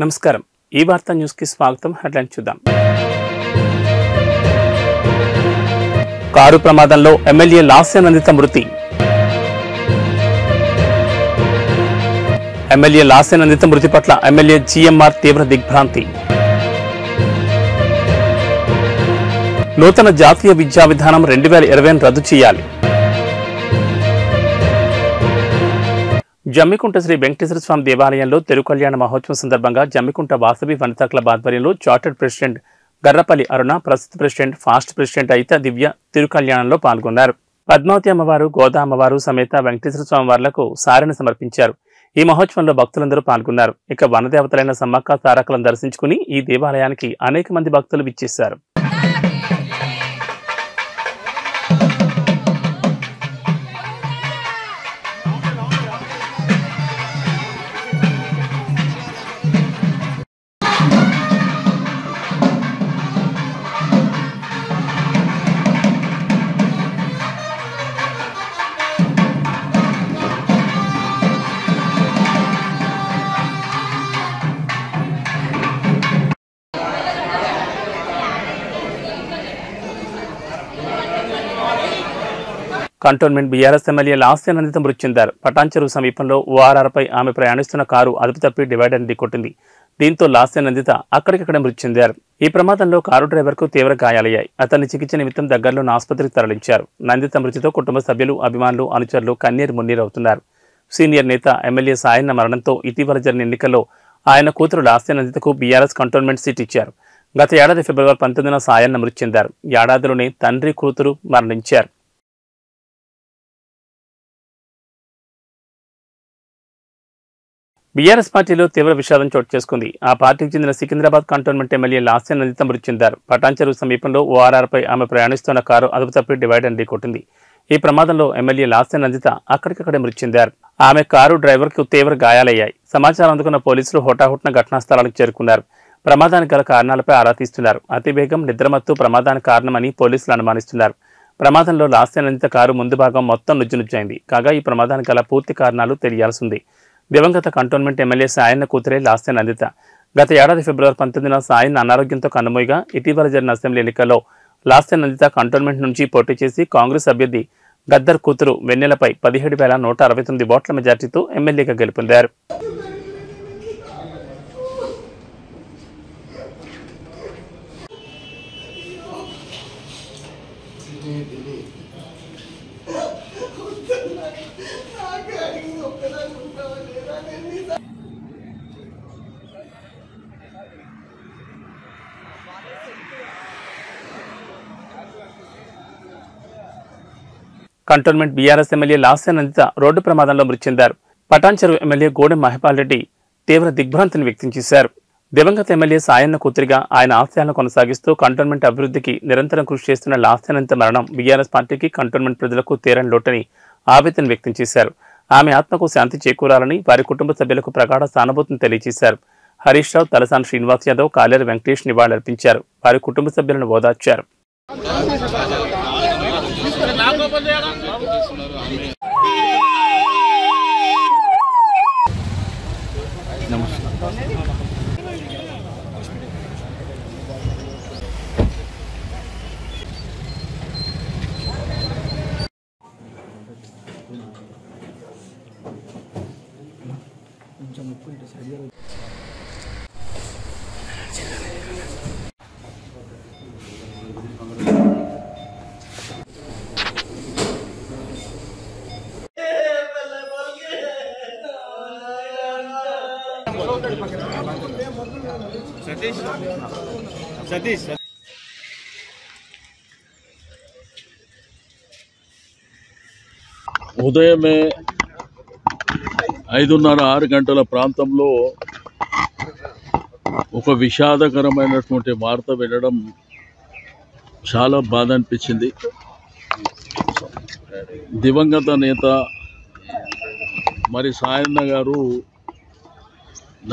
నమస్కారం ఈ వార్తా న్యూస్ కి స్వాగతం హెడ్లైన్ చూద్దాం కారు ప్రమాదంలో ఎమ్మెల్యే లాస్యనందిత మృతి ఎమ్మెల్యే లాస్యనందిత మృతి పట్ల ఎమ్మెల్యే జిఎంఆర్ తీవ్ర దిగ్భ్రాంతి నూతన జాతీయ విద్యా విధానం 2020 రద్దు చేయాలి జమ్మికుంట శ్రీ వెంకటేశ్వర స్వామి దేవాలయంలో తిరుకల్యాణ మహోత్సవం సందర్భంగా జమ్మికుంట వాసవి వనితా క్లబ్ ఆధ్వర్యంలో చార్టర్డ్ ప్రెసిడెంట్ గర్రపల్లి అరుణ, ప్రస్తుత ప్రెసిడెంట్ ఫాస్ట్ ప్రెసిడెంట్ అయిత దివ్య తిరుకల్యాణంలో పాల్గొన్నారు. పద్మావతి అమ్మవారు, గోదా అమ్మవారు సమేత వెంకటేశ్వర స్వామి వార్లకు సారెను సమర్పించారు. ఈ మహోత్సవంలో భక్తులందరూ పాల్గొన్నారు. ఇక వనదేవతలైన సమ్మక్క తారకలను దర్శించుకుని ఈ దేవాలయానికి అనేక మంది భక్తులు విచ్చేశారు. కంటోన్మెంట్ బీఆర్ఎస్ ఎమ్మెల్యే లాస్యనందిత మృతి చెందారు. పటాన్చెరు సమీపంలో ఓఆర్ఆర్పై ఆమె ప్రయాణిస్తున్న కారు అదుపు తప్పి డివైడర్ని ఢీకొట్టింది. దీంతో లాస్యనందిత అక్కడికక్కడే మృతి చెందారు. ఈ ప్రమాదంలో కారు డ్రైవర్కు తీవ్ర గాయాలయ్యాయి. అతన్ని చికిత్స నిమిత్తం దగ్గరలోని ఆసుపత్రికి తరలించారు. నందిత మృతితో కుటుంబ సభ్యులు, అభిమానులు, అనుచరులు కన్నీరు మున్నీరవుతున్నారు. సీనియర్ నేత ఎమ్మెల్యే సాయన్న మరణంతో ఇటీవల జరిగిన ఎన్నికల్లో ఆయన కూతురు లాస్యనందితకు బీఆర్ఎస్ కంటోన్మెంట్ సీట్ ఇచ్చారు. గత ఏడాది ఫిబ్రవరి 19న సాయన్న మృతి చెందారు. ఏడాదిలోనే తండ్రి, కూతురు మరణించారు. బీఆర్ఎస్ పార్టీలో తీవ్ర విషాదం చోటు చేసుకుంది. ఆ పార్టీకి చెందిన సికింద్రాబాద్ కంటోన్మెంట్ ఎమ్మెల్యే లాస్యనందిత మృతి చెందారు. పటాన్చెరు సమీపంలో ఓఆర్ఆర్పై ఆమె ప్రయాణిస్తున్న కారు అదుపు తప్పి డివైడర్ని ఢీకొట్టింది. ఈ ప్రమాదంలో ఎమ్మెల్యే లాస్యనందిత అక్కడికక్కడే మృతి చెందారు. ఆమె కారు డ్రైవర్కు తీవ్ర గాయాలయ్యాయి. సమాచారం అందుకున్న పోలీసులు హుటాహుటిన ఘటనా స్థలానికి చేరుకున్నారు. ప్రమాదానికి గల కారణాలపై ఆరా తీస్తున్నారు. అతివేగం, నిద్రమత్తు ప్రమాదానికి కారణమని పోలీసులు అనుమానిస్తున్నారు. ప్రమాదంలో లాస్యనందిత కారు ముందు భాగం మొత్తం నుజ్జునుజ్జైంది. కాగా ఈ ప్రమాదానికి గల పూర్తి కారణాలు తెలియాల్సి ఉంది. దివంగత కంటోన్మెంట్ ఎమ్మెల్యే సాయన్న కూతురే లాస్యనందిత. గత ఏడాది ఫిబ్రవరి 19న సాయన్న అనారోగ్యంతో కన్నుమూయగా ఇటీవల జరిగిన అసెంబ్లీ ఎన్నికల్లో లాస్యనందిత కంటోన్మెంట్ నుంచి పోటీ చేసి కాంగ్రెస్ అభ్యర్థి గద్దర్ కూతురు వెన్నెలపై 17,169 ఓట్ల మెజార్టీతో ఎమ్మెల్యేగా గెలుపొందారు. Cantonment BRS MLA Lasya Nanditha road ప్రమాదంలో మృతి చెందారు. పటాన్చెరు ఎమ్మెల్యే గోడెం మహిపాల్ రెడ్డి తీవ్ర దిగ్భ్రాంతిని వ్యక్తం చేశారు. దివంగత ఎమ్మెల్యే సాయన్న కూతురిగా ఆయన ఆశయాలను కొనసాగిస్తూ కంటోన్మెంట్ అభివృద్ధికి నిరంతరం కృషి చేస్తున్న లాస్యనందిత మరణం బీఆర్ఎస్ పార్టీకి, కంటోన్మెంట్ ప్రజలకు తీరని లోటని ఆవేదన వ్యక్తం చేశారు. ఆమె ఆత్మకు శాంతి చేకూరాలని వారి కుటుంబ సభ్యులకు ప్రగాఢ సానుభూతిని తెలియజేశారు. హరీష్ రావు, తలసాని శ్రీనివాస్ యాదవ్, కాలేరు వెంకటేష్ నివాళులర్పించారు. వారి కుటుంబ సభ్యులను ఓదార్చారు. సతీష్ ఉదయమే 5:30-6 గంటల ప్రాంతంలో ఒక విషాదకరమైనటువంటి వార్త వినడం చాలా బాధ అనిపించింది. దివంగత నేత మరి సాయన్న గారు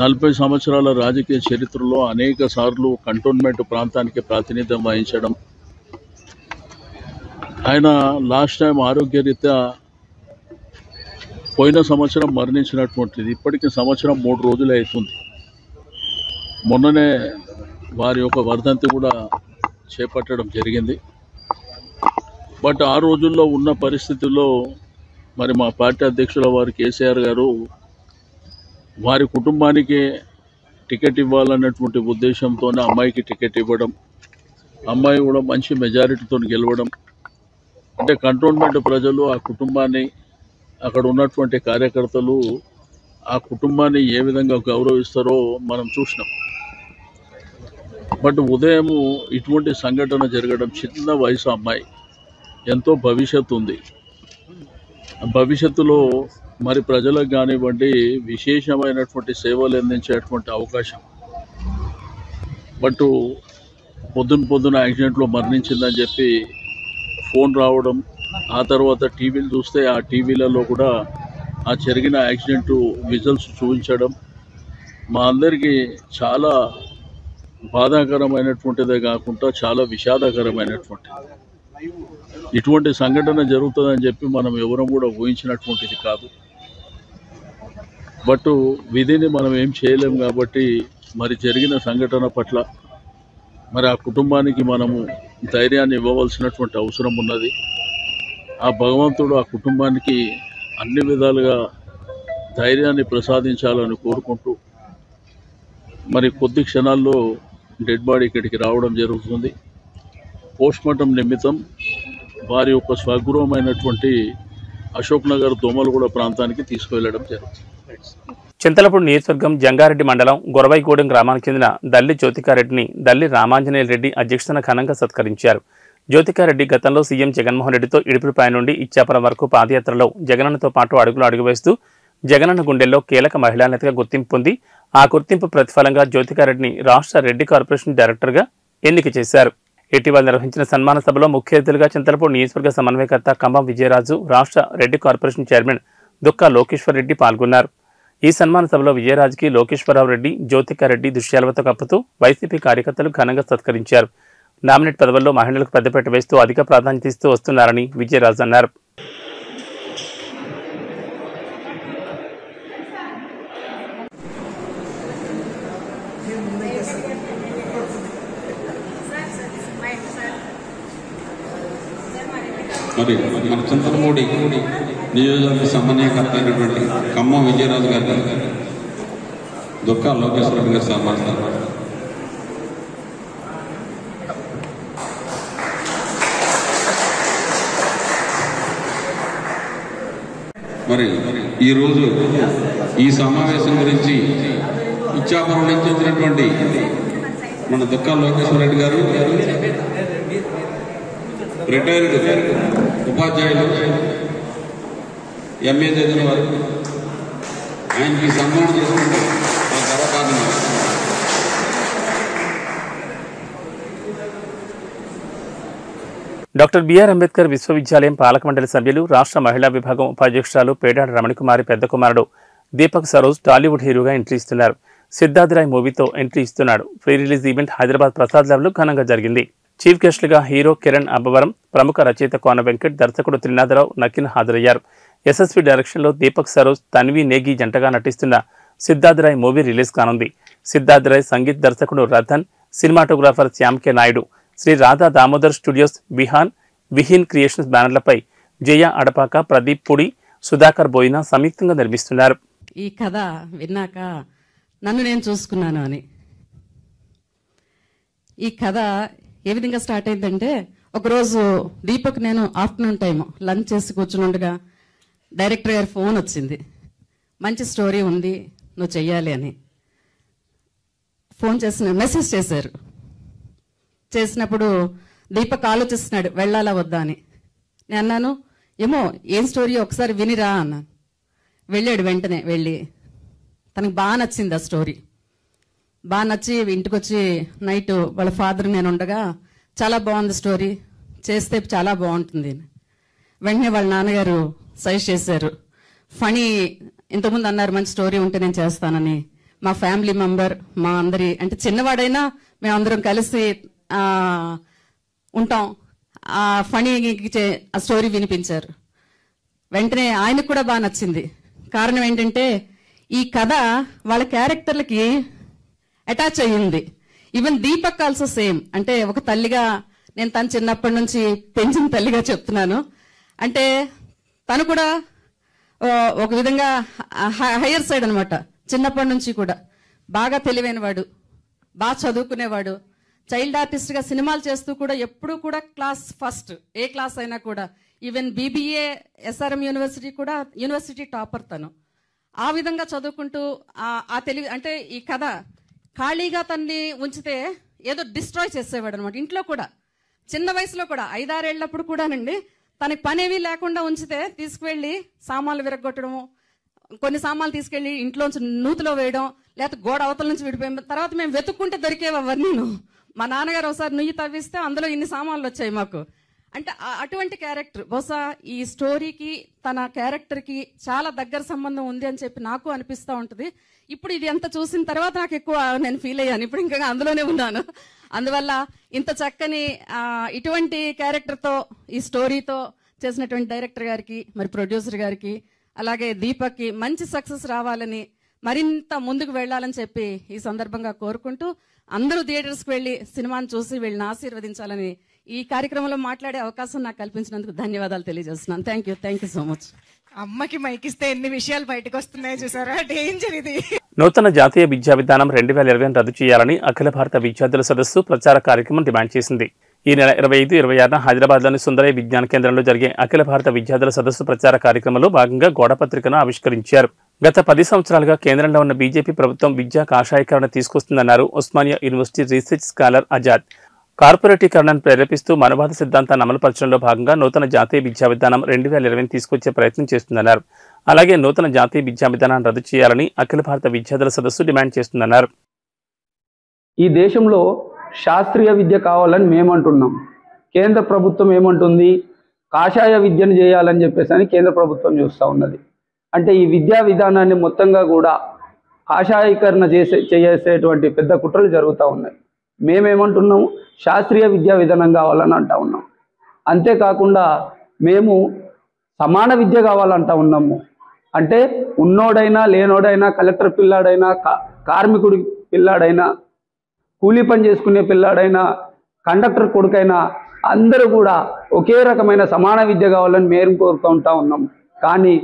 40 సంవత్సరాల రాజకీయ చరిత్రలో అనేక సార్లు కంటోన్మెంట్ ప్రాంతానికి ప్రాతినిధ్యం వహించడం, ఆయన లాస్ట్ టైం ఆరోగ్యరీత్యా పోయిన సంవత్సరం మరణించినటువంటిది. ఇప్పటికి సంవత్సరం 3 రోజులు అవుతుంది. మొన్ననే వారి యొక్క వర్ధంతి కూడా చేపట్టడం జరిగింది. బట్ ఆ రోజుల్లో ఉన్న పరిస్థితుల్లో మరి మా పార్టీ అధ్యక్షుల వారు కేసీఆర్ గారు వారి కుటుంబానికి టికెట్ ఇవ్వాలన్నటువంటి ఉద్దేశంతోనే అమ్మాయికి టికెట్ ఇవ్వడం, అమ్మాయి కూడా మంచి మెజారిటీతో గెలవడం, అంటే కంటోన్మెంట్ ప్రజలు ఆ కుటుంబాన్ని, అక్కడ ఉన్నటువంటి కార్యకర్తలు ఆ కుటుంబాన్ని ఏ విధంగా గౌరవిస్తారో మనం చూసినాం. బట్ ఉదయం ఇటువంటి సంఘటన జరగడం, చిన్న వయసు అమ్మాయి, ఎంతో భవిష్యత్తు ఉంది, భవిష్యత్తులో మరి ప్రజలకు కానివ్వండి విశేషమైనటువంటి సేవలు అందించేటువంటి అవకాశం. బట్ పొద్దున యాక్సిడెంట్లో మరణించిందని చెప్పి ఫోన్ రావడం, ఆ తర్వాత టీవీలు చూస్తే ఆ టీవీలలో కూడా ఆ జరిగిన యాక్సిడెంట్ విజువల్స్ చూపించడం మా అందరికీ చాలా బాధాకరమైనటువంటిదే కాకుండా చాలా విషాదకరమైనటువంటిది. ఇటువంటి సంఘటన జరుగుతుందని చెప్పి మనం ఎవరం కూడా ఊహించినటువంటిది కాదు. బట్ విధిని మనం ఏం చేయలేం కాబట్టి మరి జరిగిన సంఘటన పట్ల మరి ఆ కుటుంబానికి మనము ధైర్యాన్ని ఇవ్వవలసినటువంటి అవసరం ఉన్నది. ఆ భగవంతుడు ఆ కుటుంబానికి అన్ని విధాలుగా ధైర్యాన్ని ప్రసాదించాలని కోరుకుంటూ మరి కొద్ది క్షణాల్లో డెడ్ బాడీ ఇక్కడికి రావడం జరుగుతుంది. పోస్ట్మార్టం నిమిత్తం వారి యొక్క స్వగృహమైనటువంటి అశోక్ నగర్ దోమలగూడ ప్రాంతానికి తీసుకువెళ్లడం జరుగుతుంది. చింతలపూడి నియోజకవర్గం జంగారెడ్డి మండలం గొరవైగూడెం గ్రామానికి చెందిన దల్లి జ్యోతికారెడ్డిని దల్లి రామాంజనేయ రెడ్డి అధ్యక్షతన ఘనంగా సత్కరించారు. జ్యోతికారెడ్డి గతంలో సీఎం జగన్మోహన్ రెడ్డితో ఇడుపులపై నుండి ఇచ్చాపురం వరకు పాదయాత్రలో జగనన్నతో పాటు అడుగు వేస్తూ జగనన్న గుండెల్లో కీలక మహిళా నేతగా గుర్తింపు పొంది ఆ గుర్తింపు ప్రతిఫలంగా జ్యోతికారెడ్డిని రాష్ట్ర రెడ్డి కార్పొరేషన్ డైరెక్టర్గా ఎన్నిక చేశారు. ఇటీవల నిర్వహించిన సన్మాన సభలో ముఖ్య అతిథులుగా చింతలపూడి నియోజకవర్గ సమన్వయకర్త కంబం విజయరాజు, రాష్ట్ర రెడ్డి కార్పొరేషన్ చైర్మన్ దుక్కా లోకేశ్వర్ రెడ్డి పాల్గొన్నారు. ఈ సన్మాన సభలో విజయరాజుకి లోకేశ్వరరావు రెడ్డి, జ్యోతికారెడ్డి దృశ్యాలతో కప్పుతూ వైసీపీ కార్యకర్తలు ఘనంగా సత్కరించారు. నామినేట్ పదవుల్లో మహిళలకు పెద్దపీట వేస్తూ అధిక ప్రాధాన్యత ఇస్తూ వస్తున్నారని విజయరాజు అన్నారు. మరి మన చింతలపూడి నియోజకవర్గ సమన్వయకర్త అయినటువంటి ఖమ్మం విజయరాజు గారు, దుక్కా లోకేశ్వర రెడ్డి గారు సన్మానిస్తారు. మరి ఈరోజు ఈ సమావేశం గురించి ఇచ్చాపురం నుంచి వచ్చినటువంటి మన దుక్కా లోకేశ్వర రెడ్డి గారు, రిటైర్డ్ ఉపాధ్యాయులు, ఎంఏ చదివిన వారు, ఆయనకి సన్మానం చేసుకుంటే గర్వకారణం. డాక్టర్ బిఆర్ అంబేద్కర్ విశ్వవిద్యాలయం పాలక మండలి సభ్యులు, రాష్ట్ర మహిళా విభాగం ఉపాధ్యక్షురాలు పేడాడ రమణికుమారి పెద్ద కుమారుడు దీపక్ సరోజ్ టాలీవుడ్ హీరోగా ఎంట్రీ ఇస్తున్నారు. సిద్ధార్థరాయ్ మూవీతో ఎంట్రీ ఇస్తున్నాడు. Pre release event Hyderabad Prasad ల్యాబ్లో ఘనంగా జరిగింది. చీఫ్ గెస్టులుగా హీరో కిరణ్ అబ్బవరం, ప్రముఖ రచయిత కోన వెంకట్, దర్శకుడు త్రినాథరావు, నకిన్ హాజరయ్యారు. ఎస్ఎస్వి డైరెక్షన్లో దీపక్ సరోజ్, తన్వి నేగి జంటగా నటిస్తున్న సిద్ధార్థరాయ్ మూవీ రిలీజ్ కానుంది. సిద్ధార్థరాయ్ సంగీత దర్శకుడు రతన్, సినిమాటోగ్రాఫర్ శ్యామ్ కే నాయుడు, శ్రీ రాధా దామోదర్ స్టూడియోస్, విహీన్ క్రియేషన్స్ బ్యానర్లపై జయ అడపాక, ప్రదీప్ పుడి, సుధాకర్ బోయినా సంయుక్తంగా నిర్మిస్తున్నారు. ఈ కథ విన్నాక నన్ను నేను చూసుకున్నాను అని. ఈ కథ ఏ విధంగా స్టార్ట్ అయిందంటే, ఒకరోజు దీపక్ నేను ఆఫ్టర్నూన్ టైం లంచ్ చేసి కూర్చుని ఉండగా డైరెక్టర్ గారి ఫోన్ వచ్చింది. మంచి స్టోరీ ఉంది, నువ్వు చెయ్యాలి అని ఫోన్ మెసేజ్ చేశారు. చేసినప్పుడు దీపక్ ఆలోచిస్తున్నాడు వెళ్ళాలా వద్దా అని. నేను అన్నాను, ఏమో ఏం స్టోరీ ఒకసారి వినిరా అన్నాను. వెళ్ళాడు. వెంటనే వెళ్ళి తనకు బాగా నచ్చింది ఆ స్టోరీ. బాగా నచ్చి ఇంటికి వచ్చి నైట్ వాళ్ళ ఫాదర్ నేను ఉండగా చాలా బాగుంది స్టోరీ, చేస్తే చాలా బాగుంటుంది. వెంటనే వాళ్ళ నాన్నగారు సజెస్ట్ చేశారు, ఫనీ ఇంతకుముందు అన్నారు మంచి స్టోరీ ఉంటే నేను చేస్తానని. మా ఫ్యామిలీ మెంబర్, మా అందరి అంటే చిన్నవాడైనా మేమందరం కలిసి ఉంటాం. ఆ ఫనీకి ఆ స్టోరీ వినిపించారు. వెంటనే ఆయనకు కూడా బాగా నచ్చింది. కారణం ఏంటంటే ఈ కథ వాళ్ళ క్యారెక్టర్లకి అటాచ్ అయ్యింది. Even Deepak also same. అంటే ఒక తల్లిగా నేను తను చిన్నప్పటి నుంచి పెంచిన తల్లిగా చెప్తున్నాను. అంటే తను కూడా ఒక విధంగా హయ్యర్ సైడ్ అనమాట. చిన్నప్పటి నుంచి కూడా బాగా తెలివైనవాడు, బాగా చదువుకునేవాడు, చైల్డ్ ఆర్టిస్ట్ గా సినిమాలు చేస్తూ కూడా ఎప్పుడూ కూడా క్లాస్ ఫస్ట్, ఏ క్లాస్ అయినా కూడా. ఈవెన్ బీబీఏ ఎస్ఆర్ఎం యూనివర్సిటీ కూడా యూనివర్సిటీ టాపర్ తను. ఆ విధంగా చదువుకుంటూ ఆ తెలివి, అంటే ఈ కథ ఖాళీగా తన్ని ఉంచితే ఏదో డిస్ట్రాయ్ చేసేవాడు అనమాట. ఇంట్లో కూడా చిన్న వయసులో కూడా 5-6 ఏళ్లప్పుడు కూడానండి తనకి పనేవి లేకుండా ఉంచితే తీసుకువెళ్ళి సామాన్లు విరగొట్టడము, కొన్ని సామాన్లు తీసుకెళ్లి ఇంట్లోంచి నూతిలో వేయడం, లేకపోతే గోడ అవతల నుంచి విడిపోయిన తర్వాత మేము వెతుక్కుంటే దొరికేవి అవన్నీ. మా నాన్నగారు ఒకసారి నుయ్యి తవ్విస్తే అందులో ఇన్ని సామాన్లు వచ్చాయి మాకు. అంటే అటువంటి క్యారెక్టర్ బహుశా ఈ స్టోరీకి తన క్యారెక్టర్కి చాలా దగ్గర సంబంధం ఉంది అని చెప్పి నాకు అనిపిస్తూ ఉంటుంది. ఇప్పుడు ఇది ఎంత చూసిన తర్వాత నాకు ఎక్కువ నేను ఫీల్ అయ్యాను. ఇప్పుడు ఇంకా అందులోనే ఉన్నాను. అందువల్ల ఇంత చక్కని ఇటువంటి క్యారెక్టర్తో ఈ స్టోరీతో చేసినటువంటి డైరెక్టర్ గారికి, మరి ప్రొడ్యూసర్ గారికి, అలాగే దీపక్కి మంచి సక్సెస్ రావాలని, మరింత ముందుకు వెళ్లాలని చెప్పి ఈ సందర్భంగా కోరుకుంటూ అందరూ థియేటర్స్కి వెళ్లి సినిమాను చూసి వీళ్ళని ఆశీర్వదించాలని ఈ కార్యక్రమంలో మాట్లాడే అవకాశం నాకు కల్పించినందుకు ధన్యవాదాలు తెలియజేస్తున్నాను. Thank you so much. అమ్మకి మైకిస్తే ఎన్ని విషయాలు బయటకు వస్తున్నాయో చూసారా, డేంజర్ ఇది. నూతన జాతీయ విద్యా విధానం 2020 రద్దు చేయాలని అఖిల భారత విద్యార్థుల సదస్సు ప్రచార కార్యక్రమం డిమాండ్ చేసింది. ఈ నెల 25-26 హైదరాబాద్లోని సుందరయ్య విజ్ఞాన కేంద్రంలో జరిగే అఖిల భారత విద్యార్థుల సదస్సు ప్రచార కార్యక్రమంలో భాగంగా గోడపత్రికను ఆవిష్కరించారు. గత 10 సంవత్సరాలుగా కేంద్రంలో ఉన్న బీజేపీ ప్రభుత్వం విద్యా కాషాయీకరణ తీసుకొస్తుందన్నారు Osmania university research scholar Azad. కార్పొరేటీకరణను ప్రేరేపిస్తూ మనవాద సిద్ధాంతాన్ని అమలుపరచడంలో భాగంగా నూతన జాతీయ విద్యా విధానం 2020 తీసుకొచ్చే ప్రయత్నం చేస్తుందన్నారు. అలాగే నూతన జాతీయ విద్యా విధానాన్ని రద్దు చేయాలని అఖిల భారత విద్యార్థుల సదస్సు డిమాండ్ చేస్తుందన్నారు. ఈ దేశంలో శాస్త్రీయ విద్య కావాలని మేమంటున్నాం. కేంద్ర ప్రభుత్వం ఏమంటుంది? కాషాయ విద్యను చేయాలని చెప్పేసి కేంద్ర ప్రభుత్వం చూస్తూ ఉన్నది. అంటే ఈ విద్యా విధానాన్ని మొత్తంగా కూడా కాషాయీకరణ చేసేటువంటి పెద్ద కుట్రలు జరుగుతూ ఉన్నాయి. మేమేమంటున్నాము? శాస్త్రీయ విద్యా విధానం కావాలని అంటూ ఉన్నాం. అంతేకాకుండా మేము సమాన విద్య కావాలంటూ ఉన్నాము. అంటే ఉన్నోడైనా లేనోడైనా, కలెక్టర్ పిల్లాడైనా, కార్మికుడి పిల్లాడైనా, కూలీ పని చేసుకునే పిల్లాడైనా, కండక్టర్ కొడుకైనా అందరూ కూడా ఒకే రకమైన సమాన విద్య కావాలని మేము కోరుకుంటూ ఉన్నాం. కానీ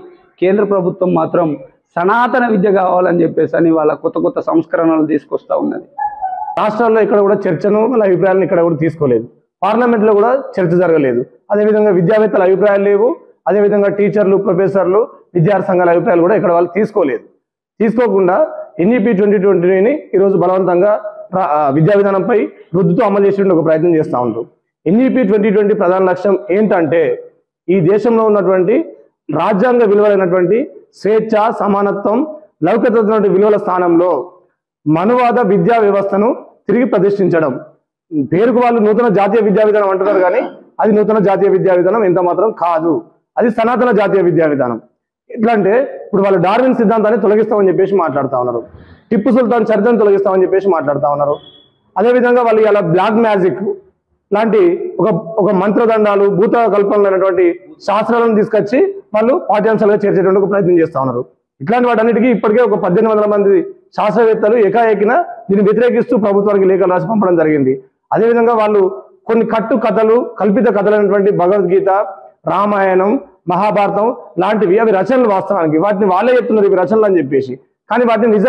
కేంద్ర ప్రభుత్వం మాత్రం సనాతన విద్య కావాలని చెప్పేసి వాళ్ళ కొత్త సంస్కరణలు తీసుకొస్తూ ఉన్నది. రాష్ట్రాల్లో ఇక్కడ కూడా చర్చను, వాళ్ళ అభిప్రాయాలను ఇక్కడ కూడా తీసుకోలేదు. పార్లమెంట్లో కూడా చర్చ జరగలేదు. అదేవిధంగా విద్యావేత్తల అభిప్రాయాలు లేవు. అదేవిధంగా టీచర్లు, ప్రొఫెసర్లు, విద్యార్థి సంఘాల అభిప్రాయాలు కూడా ఇక్కడ వాళ్ళు తీసుకోలేదు. తీసుకోకుండా ఎన్ఈపీ 2020ని ఈరోజు బలవంతంగా విద్యా విధానంపై రుద్దుతో అమలు చేసేటువంటి ఒక ప్రయత్నం చేస్తూ ఉంటారు. ఎన్ఈపీ 2020 ప్రధాన లక్ష్యం ఏంటంటే ఈ దేశంలో ఉన్నటువంటి రాజ్యాంగ విలువలైనటువంటి స్వేచ్ఛ, సమానత్వం, లౌకికత విలువల స్థానంలో మనువాద విద్యా వ్యవస్థను తిరిగి ప్రతిష్ఠించడం. పేరుకు వాళ్ళు నూతన జాతీయ విద్యా విధానం అంటున్నారు, కానీ అది నూతన జాతీయ విద్యా విధానం ఎంత మాత్రం కాదు. అది సనాతన జాతీయ విద్యా విధానం. ఎట్లా అంటే ఇప్పుడు వాళ్ళు డార్విన్ సిద్ధాంతాన్ని తొలగిస్తామని చెప్పేసి మాట్లాడుతూ ఉన్నారు. టిప్పు సుల్తాన్ చరిత్రను తొలగిస్తామని చెప్పేసి మాట్లాడుతూ ఉన్నారు. అదేవిధంగా వాళ్ళు ఇలా బ్లాక్ మ్యాజిక్ లాంటి ఒక మంత్రదండాలు, భూత కల్పనలైనటువంటి శాస్త్రాలను తీసుకొచ్చి వాళ్ళు పాఠ్యాంశాలుగా చేర్చేటువంటి ఒక ప్రయత్నం చేస్తూ ఉన్నారు. ఇట్లాంటి వాటన్నిటికీ ఇప్పటికే ఒక 1800 మంది శాస్త్రవేత్తలు ఏకాఏకిన దీన్ని వ్యతిరేకిస్తూ ప్రభుత్వానికి లేఖలు రాసి పంపడం జరిగింది. అదేవిధంగా వాళ్ళు కొన్ని కథలు, కల్పిత కథలైనటువంటి భగవద్గీత, రామాయణం, మహాభారతం లాంటివి అవి రచనలు. వాస్తవానికి వాటిని వాళ్ళే చెప్తున్నారు ఇవి రచనలు అని చెప్పేసి, కానీ వాటిని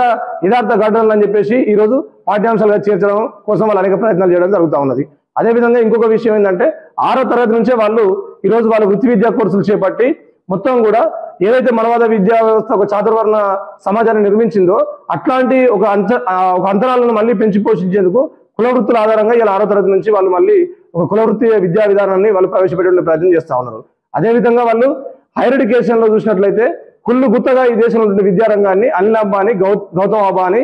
యథార్థ ఘటనలు అని చెప్పేసి ఈరోజు పాఠ్యాంశాలుగా చేర్చడం కోసం వాళ్ళు అనేక ప్రయత్నాలు చేయడం జరుగుతూ ఉన్నది. అదేవిధంగా ఇంకొక విషయం ఏంటంటే 6వ తరగతి నుంచే వాళ్ళు ఈరోజు వాళ్ళ వృత్తి విద్యా కోర్సులు చేపట్టి మొత్తం కూడా ఏదైతే మనవాద విద్యా వ్యవస్థ ఒక చాతుర్వర్ణ సమాజాన్ని నిర్మించిందో అట్లాంటి ఒక అంతరాలను మళ్ళీ పెంచి పోషించేందుకు కులవృత్తుల ఆధారంగా ఇలా 6వ తరగతి నుంచి వాళ్ళు మళ్ళీ ఒక కులవృత్తి విద్యా విధానాన్ని వాళ్ళు ప్రవేశపెట్టే ప్రయత్నం చేస్తూ ఉన్నారు. అదేవిధంగా వాళ్ళు హైయర్ ఎడ్యుకేషన్ లో చూసినట్లయితే కుళ్ళు గుత్తగా ఈ దేశంలో ఉన్న విద్యారంగాన్ని అనిల్ అంబానీ, గౌతమ్ అబానీ,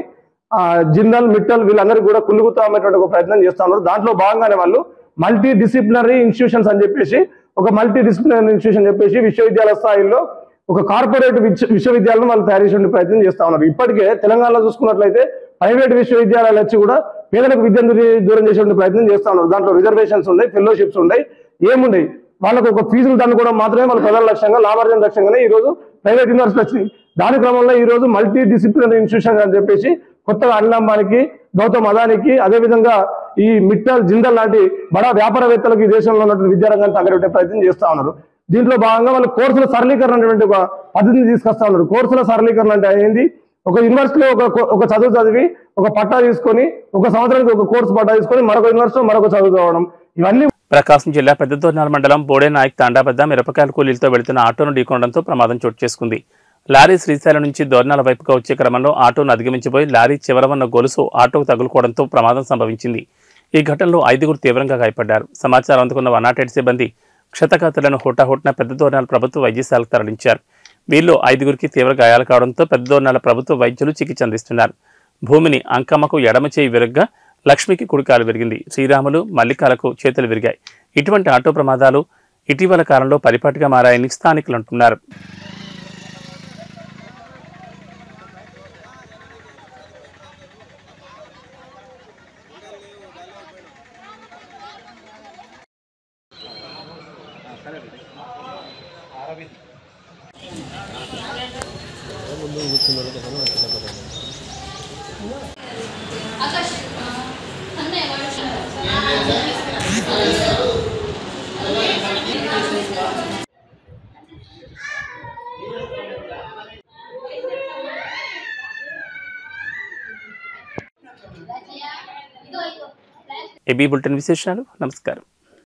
జిందల్, మిట్టల్ వీళ్ళందరూ కూడా కుళ్ళు గుత్త అమ్మేటువంటి ఒక ప్రయత్నం చేస్తూ ఉన్నారు. దాంట్లో భాగంగానే వాళ్ళు మల్టీ డిసిప్లినరీ ఇన్స్టిట్యూషన్స్ అని చెప్పేసి ఒక మల్టీ డిసిప్లినరీ ఇన్స్టిట్యూషన్ చెప్పేసి విశ్వవిద్యాలయ స్థాయిలో ఒక కార్పొరేట్ విశ్వవిద్యాలయం వాళ్ళు తయారు చేసే ప్రయత్నం చేస్తూ ఉన్నారు. ఇప్పటికే తెలంగాణలో చూసుకున్నట్లయితే ప్రైవేట్ విశ్వవిద్యాలయాలు వచ్చి కూడా పేదలకు విద్యను దూరం చేసే ప్రయత్నం చేస్తూ ఉన్నారు. దాంట్లో రిజర్వేషన్స్ ఉన్నాయి, ఫెలోషిప్స్ ఉన్నాయి, ఏమున్నాయి వాళ్ళకు ఒక ఫీజులు దన్నుకోవడం మాత్రమే వాళ్ళ ప్రధాన లక్ష్యంగా, లాభార్జన లక్ష్యంగానే ఈ రోజు ప్రైవేట్ యూనివర్సిటీ వచ్చింది. దాని క్రమంలో ఈ రోజు మల్టీ డిసిప్లినరీ ఇన్స్టిట్యూషన్ అని చెప్పేసి కొత్తగా అనిల్ అంబానీకి, గౌతమ్ అదానికి, అదేవిధంగా ఈ మిట్టల్ జిందల్ లాంటి బడా వ్యాపారవేత్తలకు ఈ దేశంలో ఉన్నటువంటి విద్యారంగాన్ని తగ్గబెట్టే ప్రయత్నం చేస్తా ఉన్నారు. దీంట్లో భాగంగా వాళ్ళు కోర్సుల సరళీకరణ అనేటువంటి ఒక పద్ధతిని తీసుకొస్తా ఉన్నారు. కోర్సుల సరళీకరణ అంటే ఏంది? ఒక యూనివర్సిటీలో ఒక చదువు చదివి ఒక పట్టా తీసుకొని, ఒక సంవత్సరానికి ఒక కోర్సు పట్టా తీసుకొని మరొక యూనివర్సిటీలో మరొక చదువు చదవడం, ఇవన్నీ. ప్రకాశం జిల్లా పెద్దదోర్నాల మండలం బోడే నాయక్ తాండా వద్ద మిరపకాయల కూలీలతో వెళుతున్న ఆటోను ఢీకొనడంతో ప్రమాదం చోటు చేసుకుంది. లారీ శ్రీశైలం నుంచి దోర్నాల వైపుగా వచ్చే క్రమంలో ఆటోను అధిగమించిపోయి లారీ చివర ఉన్న గొలుసు ఆటోకు తగులుకోవడంతో ప్రమాదం సంభవించింది. ఈ ఘటనలో 5గురు తీవ్రంగా గాయపడ్డారు. సమాచారం అందుకున్న 108 సిబ్బంది క్షతగాతులను హుటాహుటిన పెద్దదోర్నాల ప్రభుత్వ వైద్యశాలకు తరలించారు. వీరిలో 5గురికి తీవ్ర గాయాలు కావడంతో పెద్దదోర్నాల ప్రభుత్వ వైద్యులు చికిత్స అందిస్తున్నారు. భూమిని అంకమ్మకు ఎడమ చేయి విరగ్గా లక్ష్మికి కుడికాలు విరిగింది. శ్రీరాములు మల్లికాలకు చేతులు విరిగాయి. ఇటువంటి ఆటో ప్రమాదాలు ఇటీవల కాలంలో పరిపాటిగా మారాయని స్థానికులు అంటున్నారు. ఏబీ బులెటిన్ విశేషాలు. నమస్కారం.